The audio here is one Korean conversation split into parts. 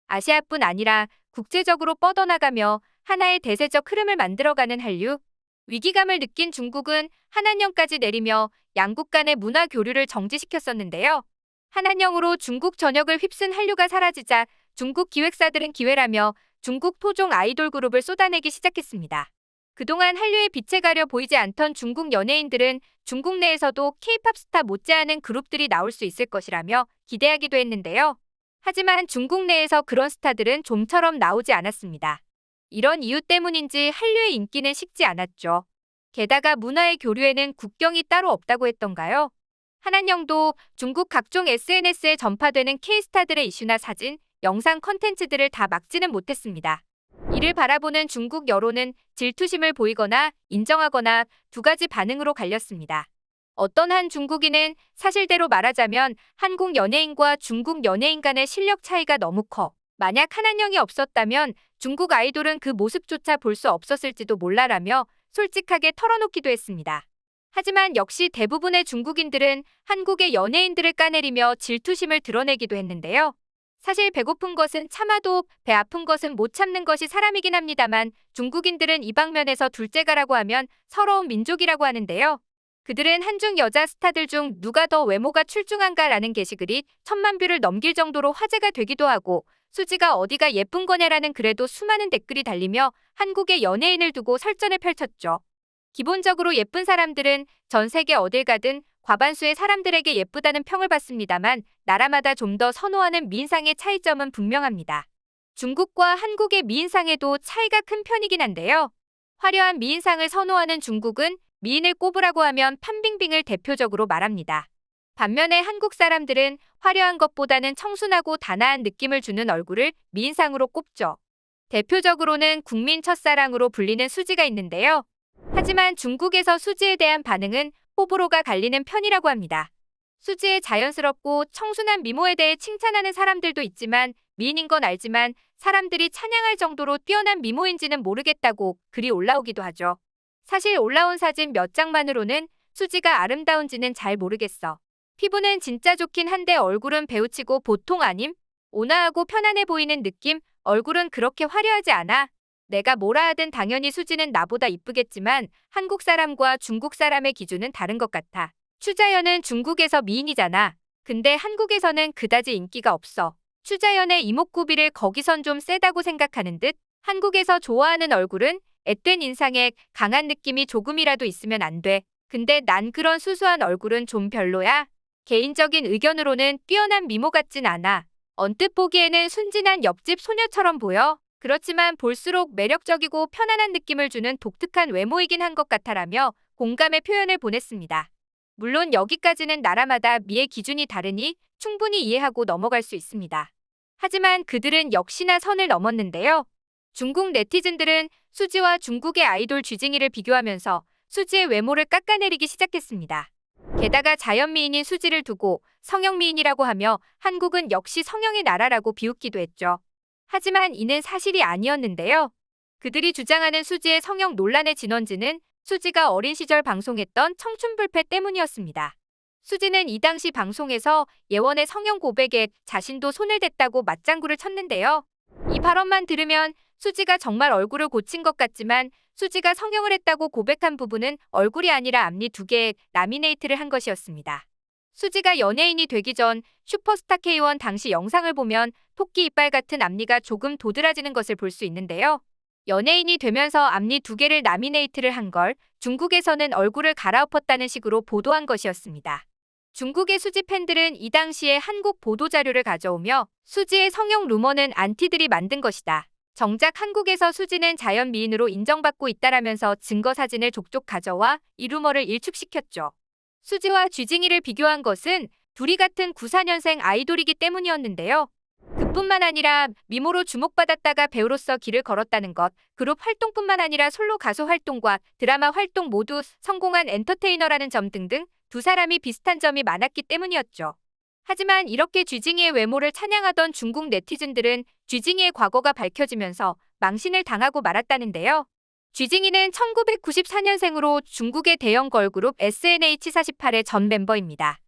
아시아뿐 아니라 국제적으로 뻗어나가며 하나의 대세적 흐름을 만들어가는 한류. 위기감을 느낀 중국은 한한령까지 내리며 양국 간의 문화 교류를 정지시켰었는데요. 한한령으로 중국 전역을 휩쓴 한류가 사라지자 중국 기획사들은 기회라며 중국 토종 아이돌 그룹을 쏟아내기 시작했습니다. 그동안 한류의 빛에 가려 보이지 않던 중국 연예인들은 중국 내에서도 K-팝 스타 못지않은 그룹들이 나올 수 있을 것이라며 기대하기도 했는데요. 하지만 중국 내에서 그런 스타들은 좀처럼 나오지 않았습니다. 이런 이유 때문인지 한류의 인기는 식지 않았죠. 게다가 문화의 교류에는 국경이 따로 없다고 했던가요? 한한령도 중국 각종 SNS에 전파되는 K스타들의 이슈나 사진, 영상 컨텐츠들을 다 막지는 못했습니다. 이를 바라보는 중국 여론은 질투심을 보이거나 인정하거나 두 가지 반응으로 갈렸습니다. 어떤 한 중국인은 사실대로 말하자면 한국 연예인과 중국 연예인 간의 실력 차이가 너무 커. 만약 한한령이 없었다면 중국 아이돌은 그 모습조차 볼 수 없었을지도 몰라라며 솔직하게 털어놓기도 했습니다. 하지만 역시 대부분의 중국인들은 한국의 연예인들을 까내리며 질투심을 드러내기도 했는데요. 사실 배고픈 것은 참아도 배 아픈 것은 못 참는 것이 사람이긴 합니다만 중국인들은 이 방면에서 둘째가라고 하면 서러운 민족이라고 하는데요. 그들은 한중 여자 스타들 중 누가 더 외모가 출중한가라는 게시글이 1000만 뷰를 넘길 정도로 화제가 되기도 하고 수지가 어디가 예쁜 거냐라는 글에도 수많은 댓글이 달리며 한국의 연예인을 두고 설전을 펼쳤죠. 기본적으로 예쁜 사람들은 전 세계 어딜 가든 과반수의 사람들에게 예쁘다는 평을 받습니다만 나라마다 좀 더 선호하는 미인상의 차이점은 분명합니다. 중국과 한국의 미인상에도 차이가 큰 편이긴 한데요. 화려한 미인상을 선호하는 중국은 미인을 꼽으라고 하면 판빙빙을 대표적으로 말합니다. 반면에 한국 사람들은 화려한 것보다는 청순하고 단아한 느낌을 주는 얼굴을 미인상으로 꼽죠. 대표적으로는 국민 첫사랑으로 불리는 수지가 있는데요. 하지만 중국에서 수지에 대한 반응은 호불호가 갈리는 편이라고 합니다. 수지의 자연스럽고 청순한 미모에 대해 칭찬하는 사람들도 있지만 미인인 건 알지만 사람들이 찬양할 정도로 뛰어난 미모인지는 모르겠다고 글이 올라오기도 하죠. 사실 올라온 사진 몇 장만으로는 수지가 아름다운지는 잘 모르겠어. 피부는 진짜 좋긴 한데 얼굴은 배우치고 보통 아님? 온화하고 편안해 보이는 느낌? 얼굴은 그렇게 화려하지 않아. 내가 뭐라 하든 당연히 수지는 나보다 이쁘겠지만 한국 사람과 중국 사람의 기준은 다른 것 같아. 추자연은 중국에서 미인이잖아. 근데 한국에서는 그다지 인기가 없어. 추자연의 이목구비를 거기선 좀 세다고 생각하는 듯. 한국에서 좋아하는 얼굴은 앳된 인상에 강한 느낌이 조금이라도 있으면 안 돼. 근데 난 그런 수수한 얼굴은 좀 별로야. 개인적인 의견으로는 뛰어난 미모 같진 않아. 언뜻 보기에는 순진한 옆집 소녀처럼 보여. 그렇지만 볼수록 매력적이고 편안한 느낌을 주는 독특한 외모이긴 한 것 같아라며 공감의 표현을 보냈습니다. 물론 여기까지는 나라마다 미의 기준이 다르니 충분히 이해하고 넘어갈 수 있습니다. 하지만 그들은 역시나 선을 넘었는데요. 중국 네티즌들은 수지와 중국의 아이돌 쥐징이를 비교하면서 수지의 외모를 깎아내리기 시작했습니다. 게다가 자연미인인 수지를 두고 성형미인이라고 하며 한국은 역시 성형의 나라라고 비웃기도 했죠. 하지만 이는 사실이 아니었는데요. 그들이 주장하는 수지의 성형 논란의 진원지는 수지가 어린 시절 방송했던 청춘불패 때문이었습니다. 수지는 이 당시 방송에서 예원의 성형 고백에 자신도 손을 댔다고 맞장구를 쳤는데요. 이 발언만 들으면 수지가 정말 얼굴을 고친 것 같지만 수지가 성형을 했다고 고백한 부분은 얼굴이 아니라 앞니 2개에 라미네이트를 한 것이었습니다. 수지가 연예인이 되기 전 슈퍼스타 K1 당시 영상을 보면 토끼 이빨 같은 앞니가 조금 도드라지는 것을 볼 수 있는데요. 연예인이 되면서 앞니 2개를 라미네이트를 한 걸 중국에서는 얼굴을 갈아엎었다는 식으로 보도한 것이었습니다. 중국의 수지 팬들은 이 당시에 한국 보도자료를 가져오며 수지의 성형 루머는 안티들이 만든 것이다. 정작 한국에서 수지는 자연 미인으로 인정받고 있다라면서 증거 사진을 족족 가져와 이 루머를 일축시켰죠. 수지와 쥐징이를 비교한 것은 둘이 같은 94년생 아이돌이기 때문이었는데요. 그뿐만 아니라 미모로 주목받았다가 배우로서 길을 걸었다는 것, 그룹 활동뿐만 아니라 솔로 가수 활동과 드라마 활동 모두 성공한 엔터테이너라는 점 등등 두 사람이 비슷한 점이 많았기 때문이었죠. 하지만 이렇게 쥐징이의 외모를 찬양하던 중국 네티즌들은 쥐징이의 과거가 밝혀지면서 망신을 당하고 말았다는데요. 쥐징이는 1994년생으로 중국의 대형 걸그룹 SNH48의 전 멤버입니다.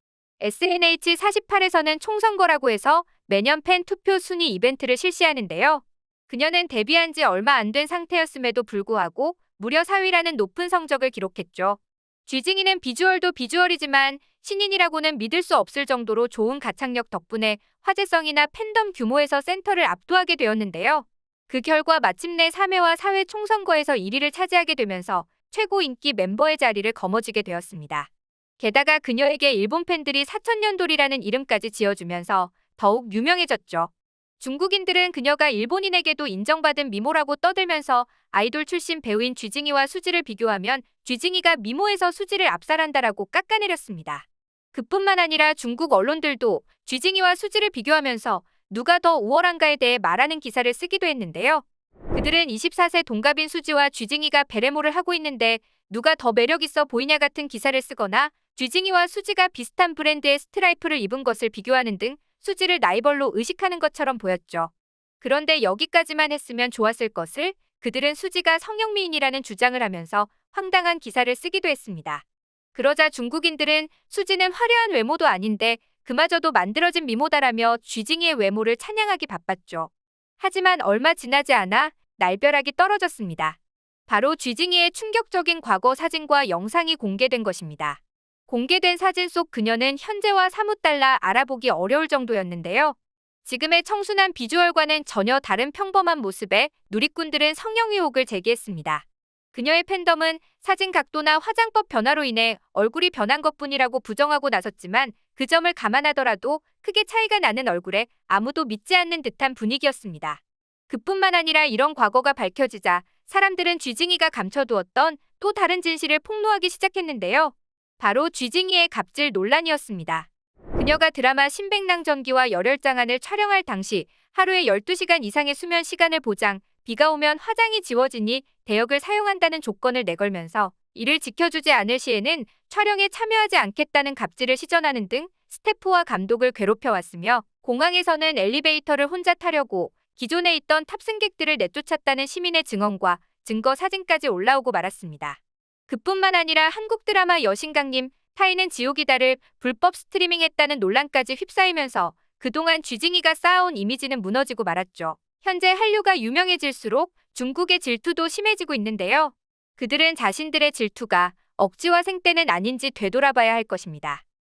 SNH48에서는 총선거라고 해서 매년 팬 투표 순위 이벤트를 실시하는데요. 그녀는 데뷔한 지 얼마 안 된 상태였음에도 불구하고 무려 4위라는 높은 성적을 기록했죠. 쥐징이는 비주얼도 비주얼이지만 신인이라고는 믿을 수 없을 정도로 좋은 가창력 덕분에 화제성이나 팬덤 규모에서 센터를 압도하게 되었는데요. 그 결과 마침내 3회와 4회 총선거에서 1위를 차지하게 되면서 최고 인기 멤버의 자리를 거머쥐게 되었습니다. 게다가 그녀에게 일본 팬들이 사천년돌이라는 이름까지 지어주면서 더욱 유명해졌죠. 중국인들은 그녀가 일본인에게도 인정받은 미모라고 떠들면서 아이돌 출신 배우인 쥐징이와 수지를 비교하면 쥐징이가 미모에서 수지를 압살한다라고 깎아내렸습니다. 그뿐만 아니라 중국 언론들도 쥐징이와 수지를 비교하면서 누가 더 우월한가에 대해 말하는 기사를 쓰기도 했는데요. 그들은 24세 동갑인 수지와 쥐징이가 베레모를 하고 있는데 누가 더 매력 있어 보이냐 같은 기사를 쓰거나 쥐징이와 수지가 비슷한 브랜드의 스트라이프를 입은 것을 비교하는 등 수지를 라이벌로 의식하는 것처럼 보였죠. 그런데 여기까지만 했으면 좋았을 것을 그들은 수지가 성형미인이라는 주장을 하면서 황당한 기사를 쓰기도 했습니다. 그러자 중국인들은 수지는 화려한 외모도 아닌데 그마저도 만들어진 미모다라며 쥐징이의 외모를 찬양하기 바빴죠. 하지만 얼마 지나지 않아 날벼락이 떨어졌습니다. 바로 쥐징이의 충격적인 과거 사진과 영상이 공개된 것입니다. 공개된 사진 속 그녀는 현재와 사뭇 달라 알아보기 어려울 정도였는데요. 지금의 청순한 비주얼과는 전혀 다른 평범한 모습에 누리꾼들은 성형 의혹을 제기했습니다. 그녀의 팬덤은 사진 각도나 화장법 변화로 인해 얼굴이 변한 것뿐이라고 부정하고 나섰지만 그 점을 감안하더라도 크게 차이가 나는 얼굴에 아무도 믿지 않는 듯한 분위기였습니다. 그뿐만 아니라 이런 과거가 밝혀지자 사람들은 쥐징이가 감춰두었던 또 다른 진실을 폭로하기 시작했는데요. 바로 쥐징이의 갑질 논란이었습니다. 그녀가 드라마 신백낭전기와 열혈장안을 촬영할 당시 하루에 12시간 이상의 수면 시간을 보장, 비가 오면 화장이 지워지니 대역을 사용한다는 조건을 내걸면서 이를 지켜주지 않을 시에는 촬영에 참여하지 않겠다는 갑질을 시전하는 등 스태프와 감독을 괴롭혀왔으며 공항에서는 엘리베이터를 혼자 타려고 기존에 있던 탑승객들을 내쫓았다는 시민의 증언과 증거 사진까지 올라오고 말았습니다. 그뿐만 아니라 한국 드라마 여신강림, 타이는 지옥이다를 불법 스트리밍했다는 논란까지 휩싸이면서 그동안 쥐징이가 쌓아온 이미지는 무너지고 말았죠. 현재 한류가 유명해질수록 중국의 질투도 심해지고 있는데요. 그들은 자신들의 질투가 억지와 생떼는 아닌지 되돌아봐야 할 것입니다.